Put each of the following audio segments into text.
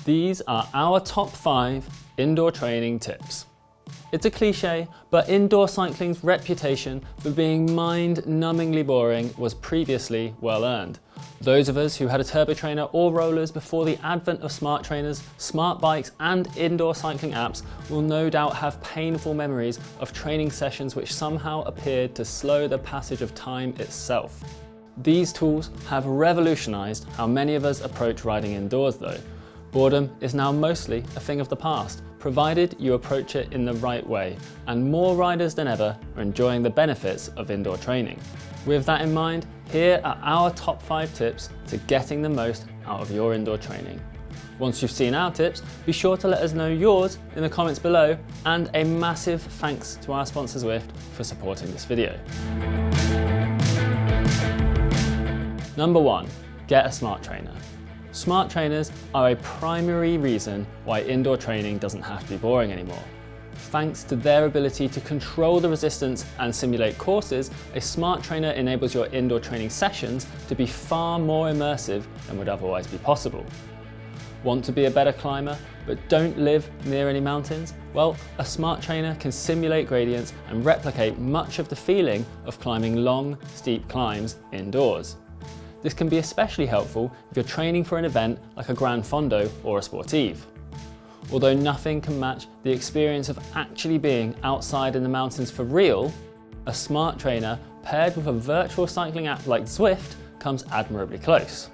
These are our top 5 indoor training tips. It's a cliche, but indoor cycling's reputation for being mind-numbingly boring was previously well earned. Those of us who had a turbo trainer or rollers before the advent of smart trainers, smart bikes and indoor cycling apps will no doubt have painful memories of training sessions which somehow appeared to slow the passage of time itself. These tools have revolutionised how many of us approach riding indoors though. Boredom is now mostly a thing of the past, provided you approach it in the right way, and more riders than ever are enjoying the benefits of indoor training. With that in mind, here are our top 5 tips to getting the most out of your indoor training. Once you've seen our tips, be sure to let us know yours in the comments below, and a massive thanks to our sponsor Zwift for supporting this video. Number 1, get a smart trainer. Smart trainers are a primary reason why indoor training doesn't have to be boring anymore. Thanks to their ability to control the resistance and simulate courses, a smart trainer enables your indoor training sessions to be far more immersive than would otherwise be possible. Want to be a better climber, but don't live near any mountains? Well, a smart trainer can simulate gradients and replicate much of the feeling of climbing long, steep climbs indoors. This can be especially helpful if you're training for an event like a Gran Fondo or a Sportive. Although nothing can match the experience of actually being outside in the mountains for real, a smart trainer paired with a virtual cycling app like Zwift comes admirably close.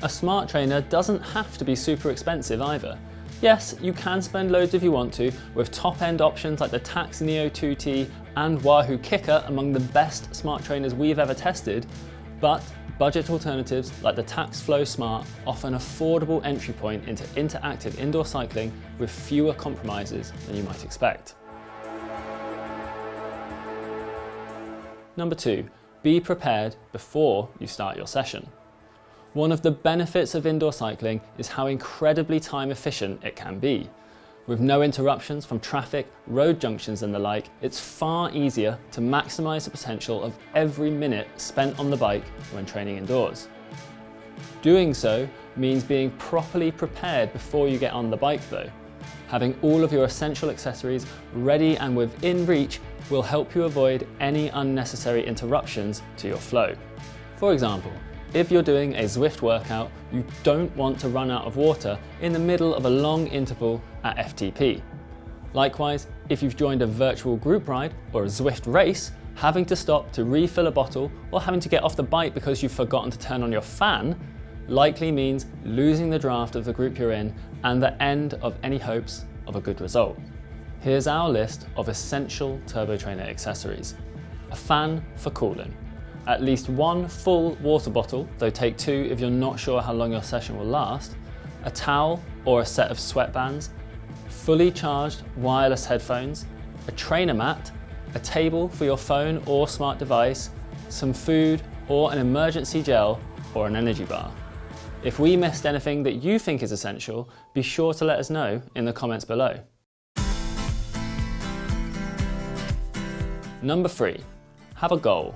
A smart trainer doesn't have to be super expensive either. Yes, you can spend loads if you want to, with top-end options like the Tacx Neo 2T and Wahoo Kickr among the best smart trainers we've ever tested, but budget alternatives like the Tacx Flow Smart offer an affordable entry point into interactive indoor cycling with fewer compromises than you might expect. Number 2, be prepared before you start your session. One of the benefits of indoor cycling is how incredibly time efficient it can be. With no interruptions from traffic, road junctions and the like, it's far easier to maximise the potential of every minute spent on the bike when training indoors. Doing so means being properly prepared before you get on the bike though. Having all of your essential accessories ready and within reach will help you avoid any unnecessary interruptions to your flow. For example, if you're doing a Zwift workout, you don't want to run out of water in the middle of a long interval at FTP. Likewise, if you've joined a virtual group ride or a Zwift race, having to stop to refill a bottle or having to get off the bike because you've forgotten to turn on your fan likely means losing the draft of the group you're in and the end of any hopes of a good result. Here's our list of essential turbo trainer accessories. A fan for cooling. At least one full water bottle, though take 2 if you're not sure how long your session will last, a towel or a set of sweatbands, fully charged wireless headphones, a trainer mat, a table for your phone or smart device, some food or an emergency gel or an energy bar. If we missed anything that you think is essential, be sure to let us know in the comments below. Number 3, have a goal.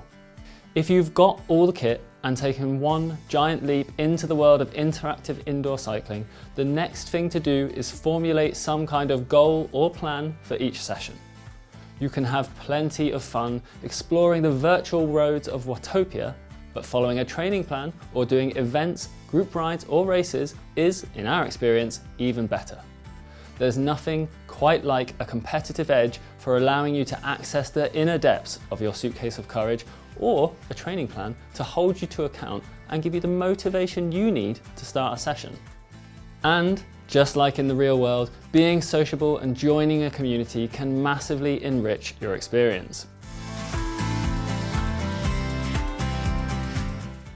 If you've got all the kit and taken one giant leap into the world of interactive indoor cycling, the next thing to do is formulate some kind of goal or plan for each session. You can have plenty of fun exploring the virtual roads of Watopia, but following a training plan or doing events, group rides or races is, in our experience, even better. There's nothing quite like a competitive edge for allowing you to access the inner depths of your suitcase of courage or a training plan to hold you to account and give you the motivation you need to start a session. And just like in the real world, being sociable and joining a community can massively enrich your experience.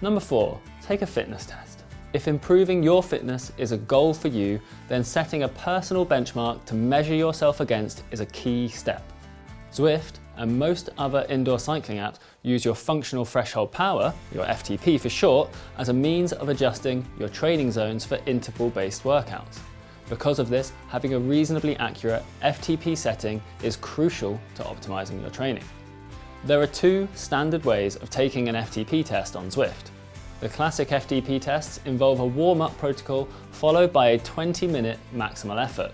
Number 4, take a fitness test. If improving your fitness is a goal for you, then setting a personal benchmark to measure yourself against is a key step. Zwift and most other indoor cycling apps use your functional threshold power, your FTP for short, as a means of adjusting your training zones for interval-based workouts. Because of this, having a reasonably accurate FTP setting is crucial to optimizing your training. There are 2 standard ways of taking an FTP test on Zwift. The classic FTP tests involve a warm-up protocol followed by a 20-minute maximal effort.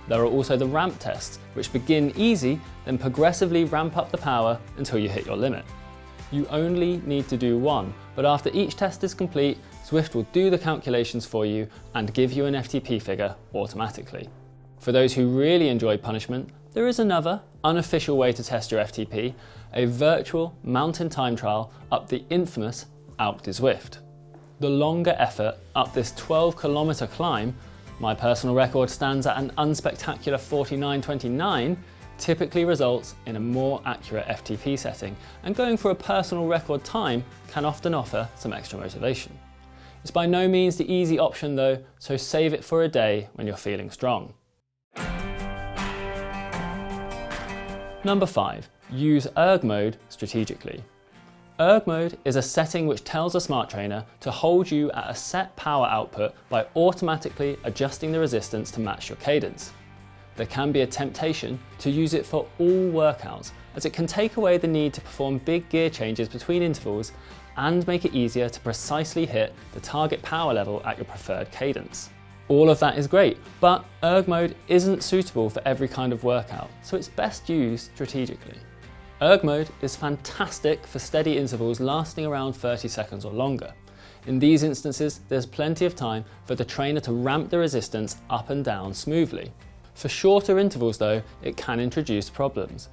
There are also the ramp tests, which begin easy, then progressively ramp up the power until you hit your limit. You only need to do one, but after each test is complete, Zwift will do the calculations for you and give you an FTP figure automatically. For those who really enjoy punishment, there is another, unofficial way to test your FTP, a virtual mountain time trial up the infamous Alpe Du Zwift. The longer effort up this 12-kilometre climb, my personal record stands at an unspectacular 49.29, typically results in a more accurate FTP setting, and going for a personal record time can often offer some extra motivation. It's by no means the easy option though, so save it for a day when you're feeling strong. Number 5. Use erg mode strategically. Erg mode is a setting which tells a smart trainer to hold you at a set power output by automatically adjusting the resistance to match your cadence. There can be a temptation to use it for all workouts, as it can take away the need to perform big gear changes between intervals and make it easier to precisely hit the target power level at your preferred cadence. All of that is great, but erg mode isn't suitable for every kind of workout, so it's best used strategically. Erg mode is fantastic for steady intervals lasting around 30 seconds or longer. In these instances, there's plenty of time for the trainer to ramp the resistance up and down smoothly. For shorter intervals though, it can introduce problems.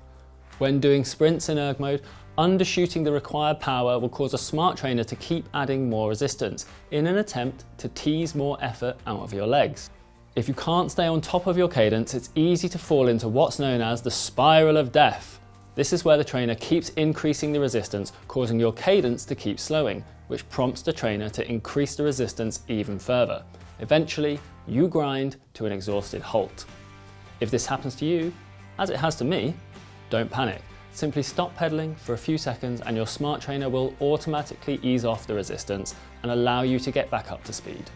When doing sprints in erg mode, undershooting the required power will cause a smart trainer to keep adding more resistance in an attempt to tease more effort out of your legs. If you can't stay on top of your cadence, it's easy to fall into what's known as the spiral of death. This is where the trainer keeps increasing the resistance, causing your cadence to keep slowing, which prompts the trainer to increase the resistance even further. Eventually, you grind to an exhausted halt. If this happens to you, as it has to me, don't panic. Simply stop pedaling for a few seconds and your smart trainer will automatically ease off the resistance and allow you to get back up to speed.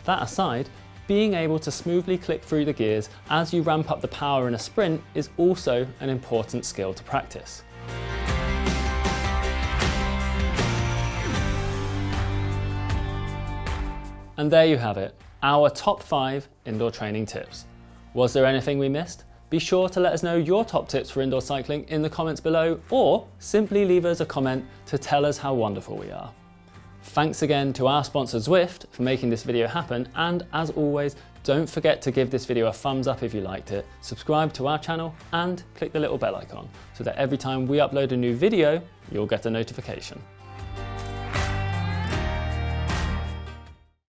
That aside, being able to smoothly click through the gears as you ramp up the power in a sprint is also an important skill to practice. And there you have it, our top 5 indoor training tips. Was there anything we missed? Be sure to let us know your top tips for indoor cycling in the comments below, or simply leave us a comment to tell us how wonderful we are. Thanks again to our sponsor Zwift for making this video happen, and as always, don't forget to give this video a thumbs up if you liked it, subscribe to our channel and click the little bell icon so that every time we upload a new video, you'll get a notification.